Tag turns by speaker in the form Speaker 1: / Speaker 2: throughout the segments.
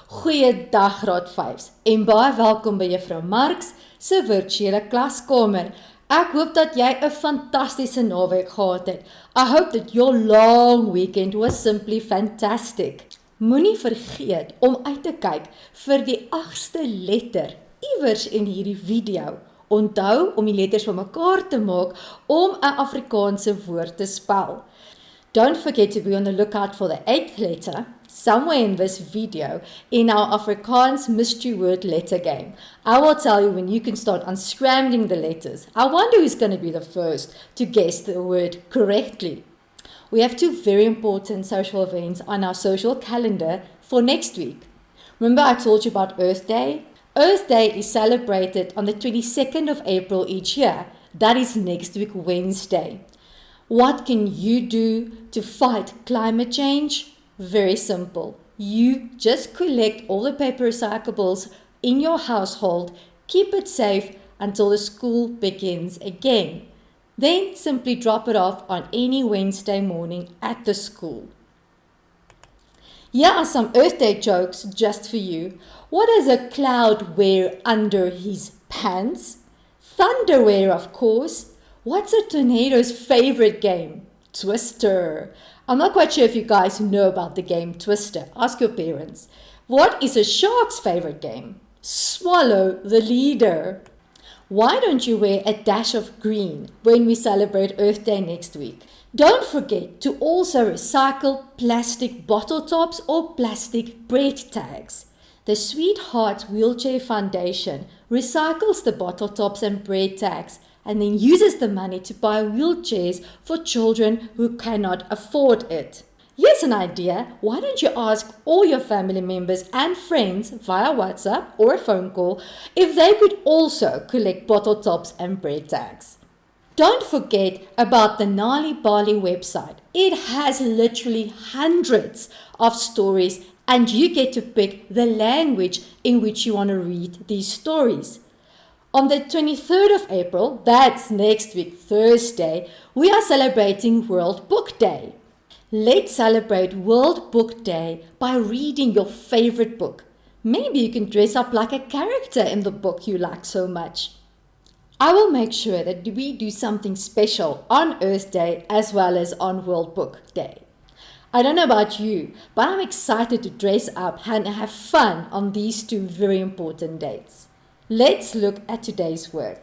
Speaker 1: Goeiedag Graad 5's en baie welkom by Juffrou MarX se virtuele klaskamer. Ek hoop dat jy 'n fantastiese naweek gehad het. I hope that your long weekend was simply fantastic. Moenie vergeet om uit te kyk vir die 8ste letter iewers in hierdie video. Onthou om die letters bymekaar te maak om 'n Afrikaanse woord te spel. Don't forget to be on the lookout for the 8th letter somewhere in this video in our Afrikaans mystery word letter game. I will tell you when you can start unscrambling the letters. I wonder who's going to be the first to guess the word correctly. We have 2 very important social events on our social calendar for next week. Remember I told you about Earthday? Earthday is celebrated on the 22nd of April each year. That is next week Wednesday. What can you do to fight climate change? Very simple. You just collect all the paper recyclables in your household, keep it safe until the school begins again. Then simply drop it off on any Wednesday morning at the school. Here are some Earthday jokes just for you. What does a cloud wear under his pants? Thunderwear, of course. What's a tornado's favorite game? Twister. I'm not quite sure if you guys know about the game Twister. Ask your parents. What is a shark's favorite game? Swallow the leader. Why don't you wear a dash of green when we celebrate Earth Day next week? Don't forget to also recycle plastic bottle tops or plastic bread tags. The Sweetheart Wheelchair Foundation recycles the bottle tops and bread tags and then uses the money to buy wheelchairs for children who cannot afford it. Here's an idea. Why don't you ask all your family members and friends via WhatsApp or a phone call if they could also collect bottle tops and bread tags? Don't forget about the Nali'Bali website. It has literally hundreds of stories and you get to pick the language in which you want to read these stories. On the 23rd of April, that's next week, Thursday, we are celebrating World Book Day. Let's celebrate World Book Day by reading your favorite book. Maybe you can dress up like a character in the book you like so much. I will make sure that we do something special on Earth Day as well as on World Book Day. I don't know about you, but I'm excited to dress up and have fun on these 2 very important dates. Let's look at today's work.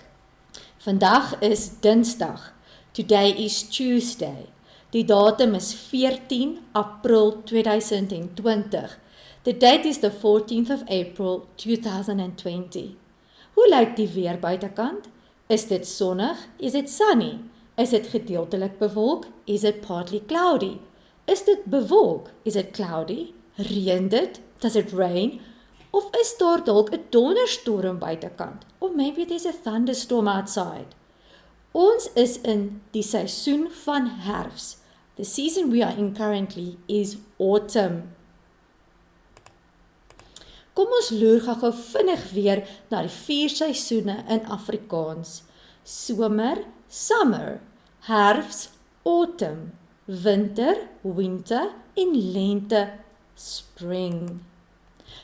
Speaker 1: Vandag is Dinsdag. Today is Tuesday. Die datum is 14 April 2020. The date is the 14th of April 2020. Hoe lyk die weer buitekant? Is dit sonnig? Is it sunny? Is dit gedeeltelik bewolk? Is it partly cloudy? Is dit bewolk? Is it cloudy? Reën dit? Does it rain? Of is daar dalk 'n donderstorm buitekant? Or maybe there's a thunderstorm outside. Ons is in die seisoen van herfs. The season we are in currently is autumn. Kom ons loer gou vinnig weer na die 4 seisoene in Afrikaans. Somer, summer, herfs, autumn, winter, winter en lente, spring.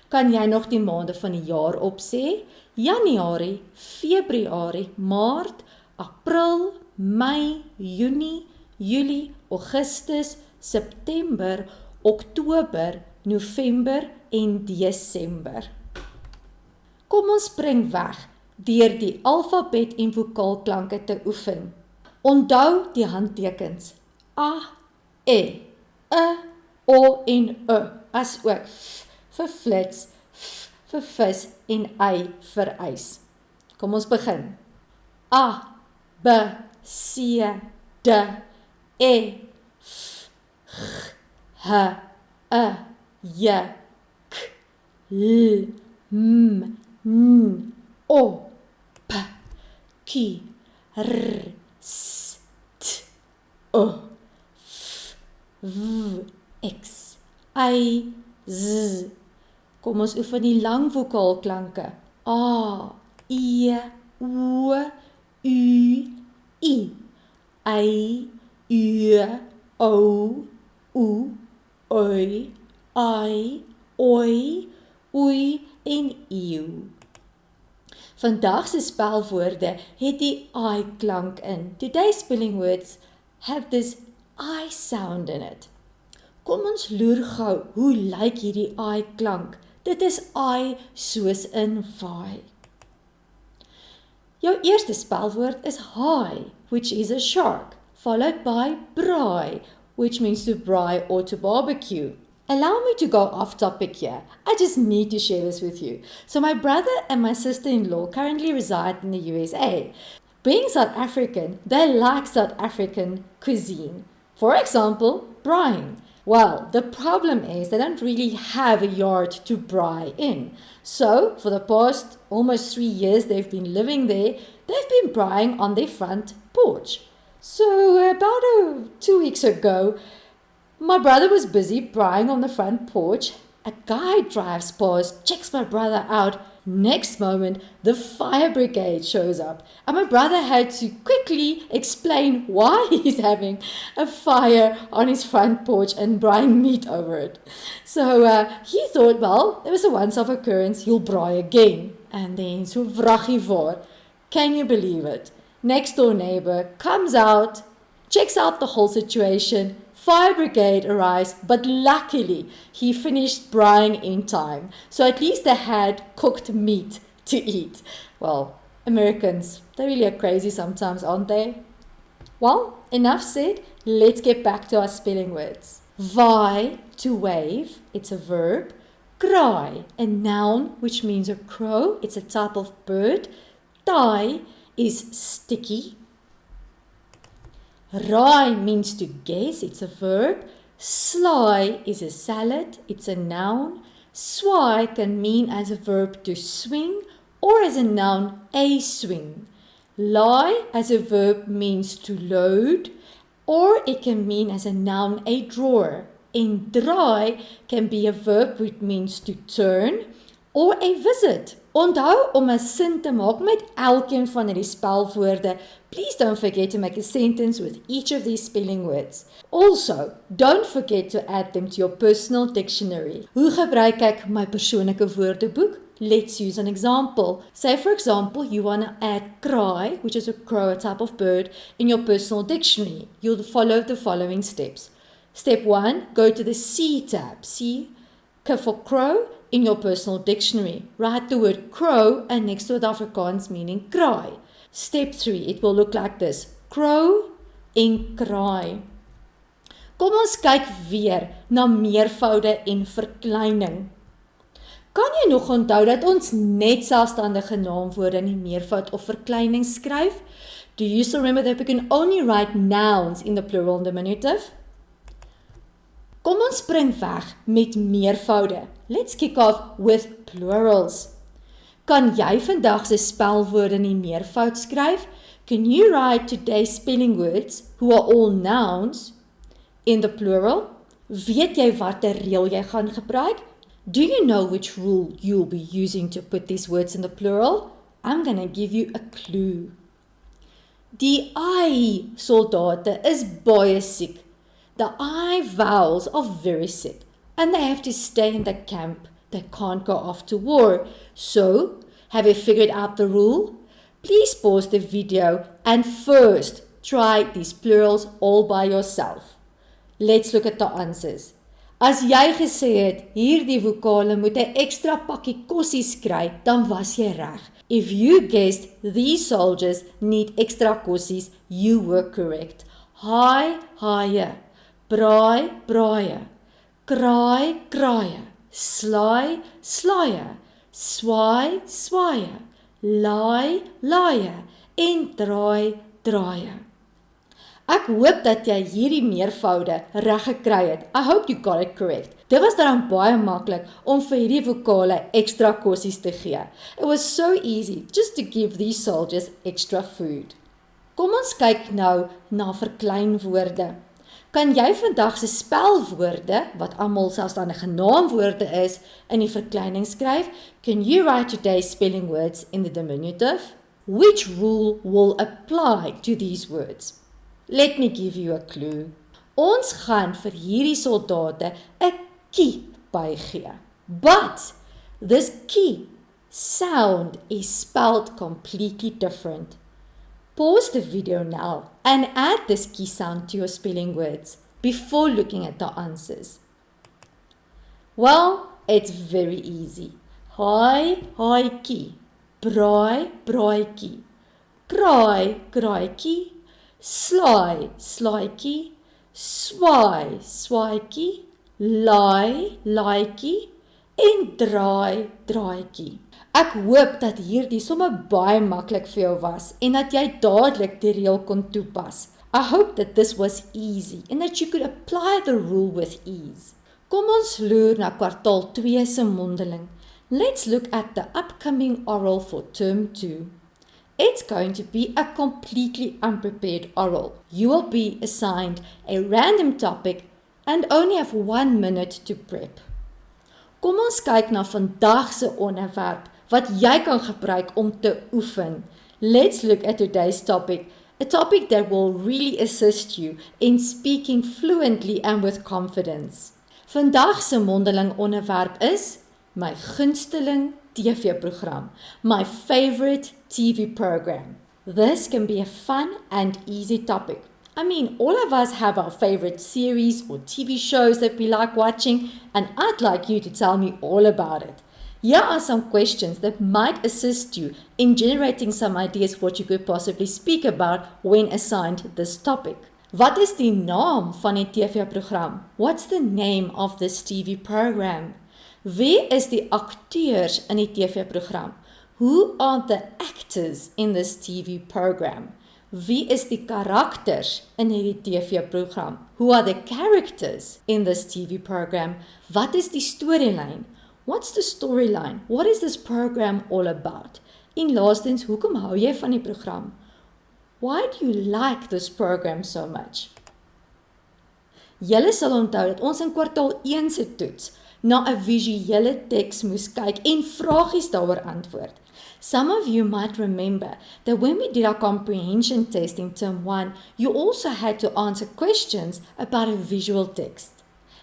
Speaker 1: Kan jy nog die maande van die jaar opsê? Januarie, Februarie, Maart, April, Mei, Junie, Julie, Augustus, September, Oktober, November en Desember. Kom ons spring weg deur die alfabet en vokaalklanke te oefen. Onthou die handtekens A, E, O en E, as ook F vir flits, F vir vis en Y vir ys. Kom ons begin. A, B, C, D, E, F, G, H, J, K, L, M, N, O, P, Q, R, S, T, O, F, W, X, Y, Z. Kom ons oefen die lang vokaalklanke. A, E, O, U, I, U, O, U, Oi, I, Oi, oei en eeu. Vandag se spelwoorde het die I-klank in. Today's spelling words have this I sound in it. Kom ons loer gou, hoe lyk hierdie I-klank? Dit is I soos in vaai. Jou eerste spelwoord is haai, which is a shark, followed by braai, which means to braai or to barbecue. Allow me to go off topic here. I just need to share this with you. So my brother and my sister-in-law currently reside in the USA. Being South African, they like South African cuisine. For example, braaiing. Well, the problem is they don't really have a yard to braai in. So, for the past almost 3 years they've been living there, they've been braaiing on their front porch. So, about 2 weeks ago, my brother was busy braaiing on the front porch. A guy drives past, checks my brother out. Next moment, the fire brigade shows up. And my brother had to quickly explain why he's having a fire on his front porch and braaiing meat over it. So he thought, well, it was a once-off occurrence, he'll braai again. And then, so vraggie voor. Can you believe it? Next door neighbor comes out, checks out the whole situation. Fire brigade arrives, but luckily he finished braaiing in time. So at least they had cooked meat to eat. Well, Americans, they really are crazy sometimes, aren't they? Well, enough said. Let's get back to our spelling words. Waai, to wave, it's a verb. Kraai, a noun which means a crow, it's a type of bird. Taai is sticky. Raai means to guess, it's a verb. Slaai is a salad, it's a noun. Swaai can mean as a verb to swing or as a noun a swing. Laai as a verb means to load or it can mean as a noun a drawer. En draai can be a verb which means to turn or a visit. Onthou om 'n sin te maak met elkeen van hierdie spelwoorde. Please don't forget to make a sentence with each of these spelling words. Also, don't forget to add them to your personal dictionary. Hoe gebruik ek my persoonlike woordeboek? Let's use an example. Say for example, you want to add kraai, which is a crow, a type of bird, in your personal dictionary. You'll follow the following steps. Step 1, go to the C tab. C, for crow, in your personal dictionary. Write the word crow and next to it Afrikaans meaning kraai. Step 3, it will look like this. Crow en kraai. Kom ons kyk weer na meervoude en verkleining. Kan jy nog onthou dat ons net selfstandige naamwoorde in die meervoud of verkleining skryf? Do you still remember that we can only write nouns in the plural and diminutive? Kom ons spring weg met meervoude. Let's kick off with plurals. Kan jy vandag se spelwoorde in die meervoud skryf? Can you write today's spelling words, who are all nouns, in the plural? Weet jy watter reël jy gaan gebruik? Do you know which rule you'll be using to put these words in the plural? I'm going to give you a clue. Die I soldate is baie siek. The I vowels are very sick and they have to stay in the camp. They can't go off to war. So, have you figured out the rule? Please pause the video and first try these plurals all by yourself. Let's look at the answers. As jy gesê het, hierdie vokale moet 'n ekstra pakkie kossies kry, dan was jy reg. If you guessed these soldiers need extra kossies, you were correct. Haai, haaie. Braai, braaie, kraai, kraaie, slaai, slaaie, swaai, swaaie, laai, laaie en draai, draaie. Ek hoop dat jy hierdie meervoude reg gekry het. I hope you got it correct. Dit was dan baie maklik om vir hierdie vokale ekstra kossies te gee. It was so easy just to give these soldiers extra food. Kom ons kyk nou na verkleinwoorde. Kan jy vandag se spelwoorde, wat almal selfstandige naamwoorde is, in die verkleining skryf? Can you write today's spelling words in the diminutive? Which rule will apply to these words? Let me give you a clue. Ons gaan vir hierdie soldate 'n kie bygee. But This key sound is spelled completely different. Pause the video now and add this key sound to your spelling words before looking at the answers. Well, it's very easy. Haai, haaitjie. Braai, braaitjie. Kraai, kraaitjie. Slaai, slaaitjie. Swaai, swaaitjie. Laai, laaitjie. En draai, draaitjie. Ek hoop dat hierdie sommer baie maklik vir jou was en dat jy dadelik die reël kon toepas. I hope that this was easy and that you could apply the rule with ease. Kom ons loer na kwartaal 2 se mondeling. Let's look at the upcoming oral for term 2. It's going to be a completely unprepared oral. You will be assigned a random topic and only have 1 minute to prep. Kom ons kyk na vandag se onderwerp wat jy kan gebruik om te oefen. Let's look at today's topic, a topic that will really assist you in speaking fluently and with confidence. Vandag se mondeling onderwerp is my gunsteling TV-program, my favorite TV program. This can be a fun and easy topic. I mean, all of us have our favorite series or TV shows that we like watching, and I'd like you to tell me all about it. Here are some questions that might assist you in generating some ideas what you could possibly speak about when assigned this topic. Wat is die naam van die TV-program? What's the name of this TV program? Wie is die akteurs in die TV-program? Who are the actors in this TV program? Wie is die karakters in hierdie TV-program? Who are the characters in this TV program? Wat is die storylyn? What's the storyline? What is this program all about? En laastens, hoekom hou jy van die program? Why do you like this program so much? Julle sal onthou dat ons in kwartaal 1 se toets na 'n visuele teks moes kyk en vragies daaroor antwoord. Some of you might remember that when we did our comprehension test in term 1, you also had to answer questions about a visual text.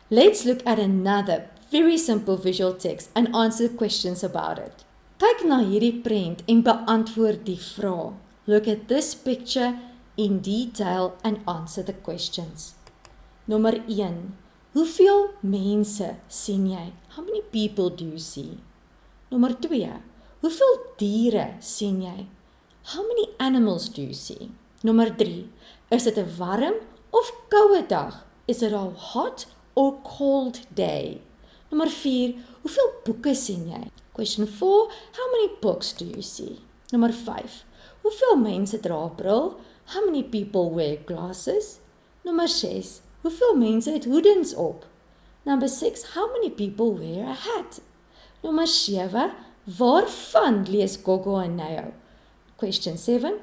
Speaker 1: Let's look at another very simple visual text and answer questions about it. Kyk na hierdie prent en beantwoord die vraag. Look at this picture in detail and answer the questions. Nommer 1. Hoeveel mense sien jy? How many people do you see? Nommer 2. Hoeveel diere sien jy? How many animals do you see? Nommer 3. Is dit 'n warm of koue dag? Is it a hot or cold day? Nommer 4. Hoeveel boeke sien jy? Question 4. How many books do you see? Nommer 5. Hoeveel mense dra 'n bril? How many people wear glasses? Nommer 6. Hoeveel mense het hoedens op? Number 6. How many people wear a hat? Nommer 7. Waarvan lees Gogo en Neo? Question 7.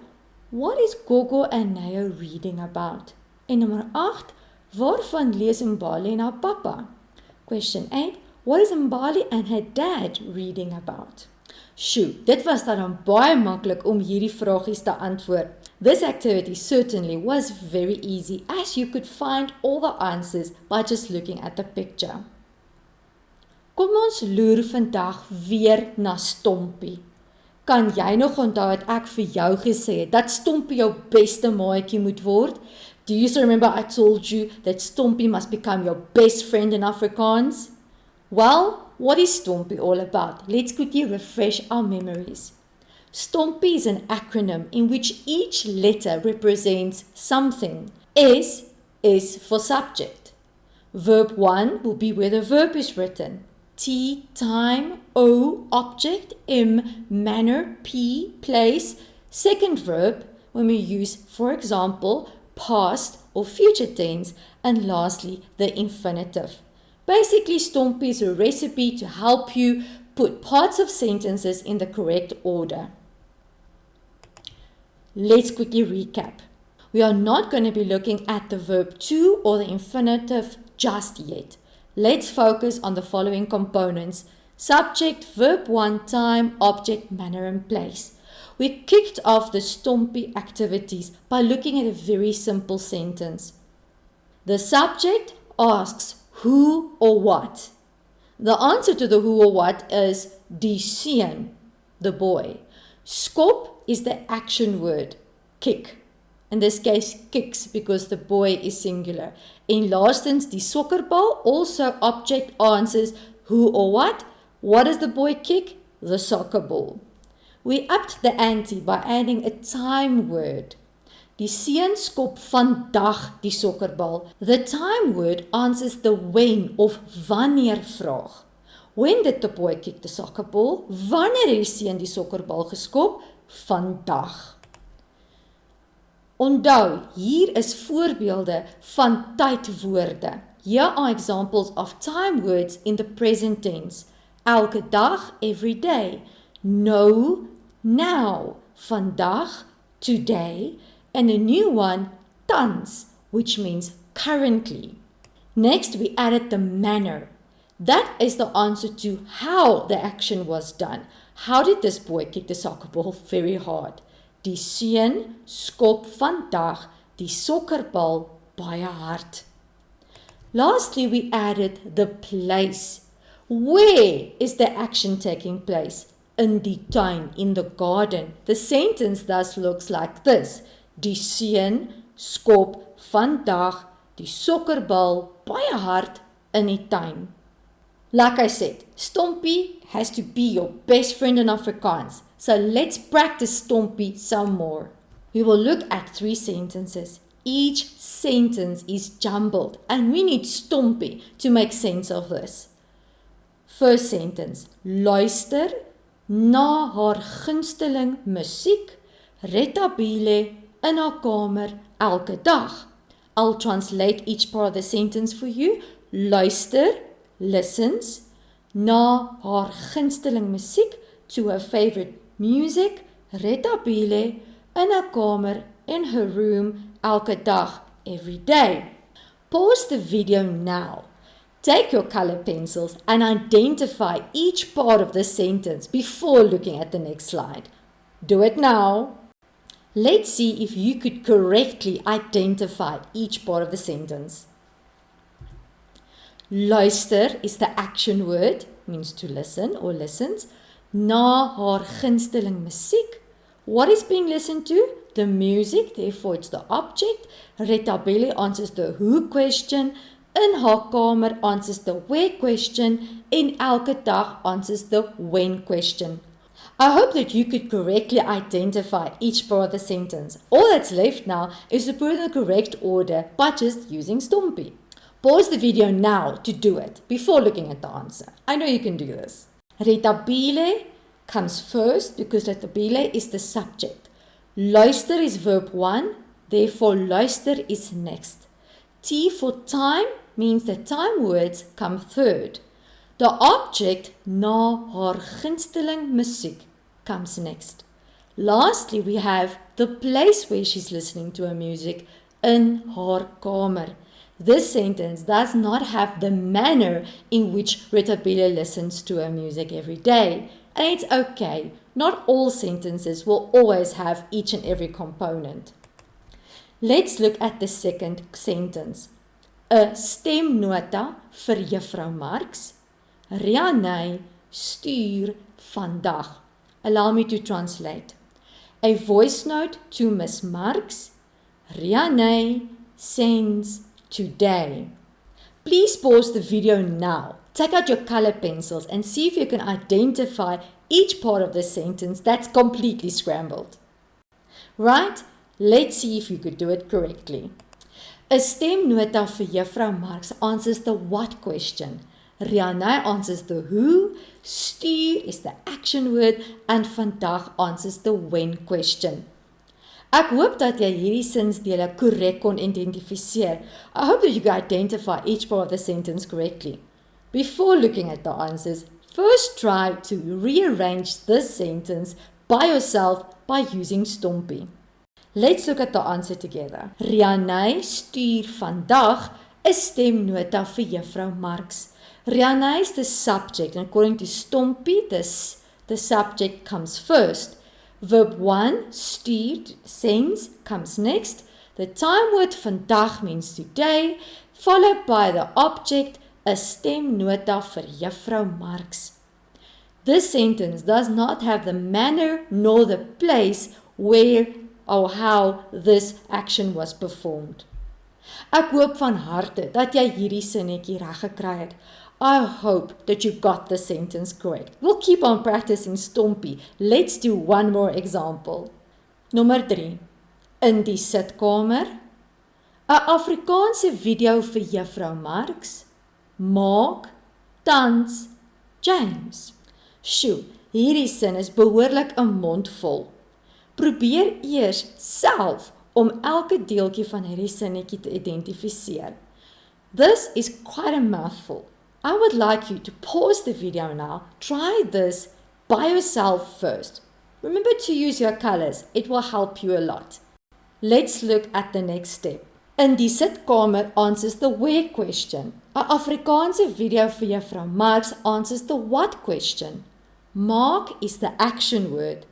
Speaker 1: What is Gogo and Neo reading about? En nommer 8. Waarvan lees Mbali en haar papa? Question 8. What is Mbali and her dad reading about? Sjoe, dit was dan baie maklik om hierdie vragies te antwoord. This activity certainly was very easy as you could find all the answers by just looking at the picture. Kom ons loer vandag weer na Stompie. Kan jy nog onthou dat ek vir jou gesê het dat Stompie jou beste maatjie moet word? Do you still remember I told you that Stompie must become your best friend in Afrikaans? Well, what is Stompie all about? Let's quickly refresh our memories. Stompie is an acronym in which each letter represents something. S is for subject. Verb 1 will be where the verb is written. T, time. O, object. M, manner. P, place. Second verb, when we use, for example, past or future tense. And lastly, the infinitive. Basically, Stompie is a recipe to help you put parts of sentences in the correct order. Let's quickly recap. We are not going to be looking at the verb to or the infinitive just yet. Let's focus on the following components: subject, verb 1, time, object, manner, and place. We kicked off the Stompie activities by looking at a very simple sentence. The subject asks who or what. The answer to the who or what is die seun, the boy. Skop is the action word, kick. In this case, kicks because the boy is singular. En laastens, die sokkerbal, also object answers who or what. What does the boy kick? The soccer ball. We upped the ante by adding a time word. Die seun skop vandag die sokkerbal. The time word answers the when of wanneer vraag. When did the boy kick the soccer ball? Wanneer het die seun die sokkerbal geskop? Vandag. Onthou, hier is voorbeelde van tydwoorde. Here are examples of time words in the present tense. Elke dag, every day. No, now. Vandag, today. And a new one, tans, which means currently. Next, we added the manner. That is the answer to how the action was done. How did this boy kick the soccer ball? Very hard. Die seun skop vandag die sokkerbal baie hard. Lastly, we added the place. Where is the action taking place? In die tuin, in the garden. The sentence thus looks like this. Die seun skop vandag die sokkerbal baie hard in die tuin. Like I said, Stompie has to be your best friend in Afrikaans. So let's practice Stompie some more. We will look at 3 sentences. Each sentence is jumbled and we need Stompie to make sense of this. First sentence. Luister na haar gunsteling musiek, retabile in haar kamer elke dag. I'll translate each part of the sentence for you. Luister, listens, na haar gunsteling musiek, to her favorite music, retabile, in haar kamer, in her room, elke dag, every day. Pause the video now. Take your color pencils and identify each part of the sentence before looking at the next slide. Do it now. Let's see if you could correctly identify each part of the sentence. Luister is the action word, means to listen or listens. Na haar gunsteling musiek. What is being listened to? The music, therefore it's the object. Retabile answers the who question. In haar kamer answers the where question. En elke dag answers the when question. I hope that you could correctly identify each part of the sentence. All that's left now is to put in the correct order by just using Stompie. Pause the video now to do it before looking at the answer. I know you can do this. Retabile comes first because retabile is the subject. Luister is verb 1, therefore luister is next. T for time means the time words come third. The object na haar gunsteling musiek comes next. Lastly, we have the place where she's listening to her music, in haar kamer. This sentence does not have the manner in which retabile listens to her music every day. And it's okay, not all sentences will always have each and every component. Let's look at the second sentence. 'n stemnota vir Juffrou MarX. Rianne stuur vandag. Allow me to translate. A voice note to Miss MarX. Rianne sends today. Please pause the video now. Take out your color pencils and see if you can identify each part of the sentence that's completely scrambled. Right? Let's see if you could do it correctly. 'n stemnota vir Juffrou MarX answers the what question. Rianne answers the who, stuur is the action word, and vandag answers the when question. Ek hoop dat jy hierdie sinsdele korrek kon identifiseer. I hope that you can identify each part of the sentence correctly. Before looking at the answers, first try to rearrange this sentence by yourself by using Stompie. Let's look at the answer together. Rianne stuur vandag 'n stemnota vir Juffrou MarX. Rianne is the subject, and according to Stompie, the subject comes first. Verb 1, stuur, sends, comes next. The time word vandag means today, followed by the object, 'n stemnota vir Juffrou MarX. This sentence does not have the manner nor the place where or how this action was performed. Ek hoop van harte dat jy hierdie sinnetjie reg gekry het. I hope that you got the sentence correct. We'll keep on practicing stompie. Let's do one more example. Nommer 3. In die sitkamer. 'n Afrikaanse video vir Juffrou MarX. Maak, tans, James. Sjoe, hierdie sin is behoorlik 'n mond vol. Probeer eers self om elke deeltjie van hierdie sinnetjie te identifiseer. This is quite a mouthful. I would like you to pause the video now. Try this by yourself first. Remember to use your colors. It will help you a lot. Let's look at the next step. In die sitkamer answers the where question. 'n Afrikaanse video vir Juffrou MarX answers the what question. Maak is the action word.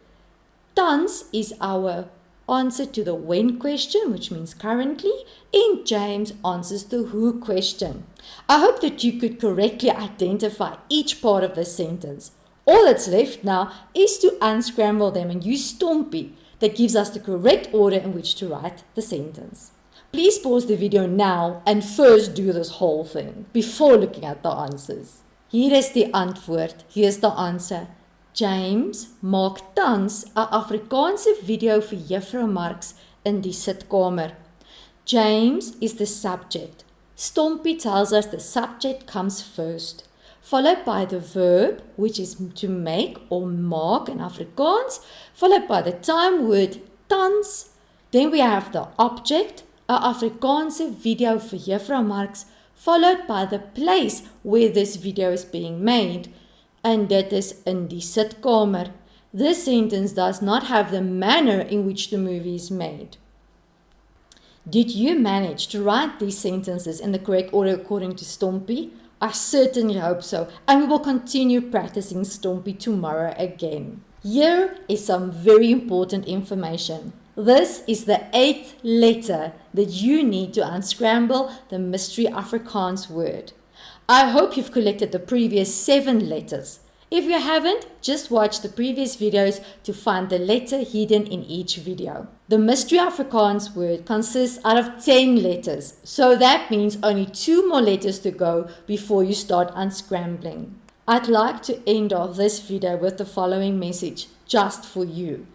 Speaker 1: Tans is our answer to the when question, which means currently, and James answers the who question. I hope that you could correctly identify each part of the sentence. All that's left now is to unscramble them and use stompie that gives us the correct order in which to write the sentence. Please pause the video now and first do this whole thing before looking at the answers. Hier is die antwoord, hier is the answer. James maak tans 'n Afrikaanse video vir Juffrou MarX in die sitkamer. James is the subject. Stompie tells us the subject comes first, followed by the verb, which is to make or maak in Afrikaans, followed by the time word tans. Then we have the object, 'n Afrikaanse video vir Juffrou MarX, followed by the place where this video is being made, and dit is in die sitkamer. This sentence does not have the manner in which the movie is made. Did you manage to write these sentences in the correct order according to Stompie? I certainly hope so, and we will continue practicing Stompie tomorrow again. Here is some very important information. This is the 8th letter that you need to unscramble the mystery Afrikaans word. I hope you've collected the previous 7 letters. If you haven't, just watch the previous videos to find the letter hidden in each video. The mystery Afrikaans word consists out of 10 letters, so that means only 2 more letters to go before you start unscrambling. I'd like to end off this video with the following message, just for you.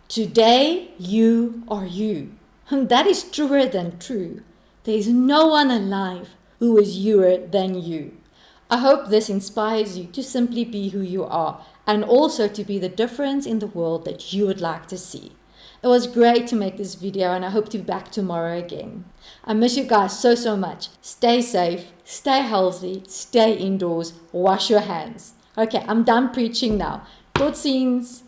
Speaker 1: Today, you are you. And that is truer than true. There is no one alive who is youer than you. I hope this inspires you to simply be who you are and also to be the difference in the world that you would like to see. It was great to make this video and I hope to be back tomorrow again. I miss you guys so much. Stay safe, stay healthy, stay indoors, wash your hands. Okay, I'm done preaching now. Tot ziens!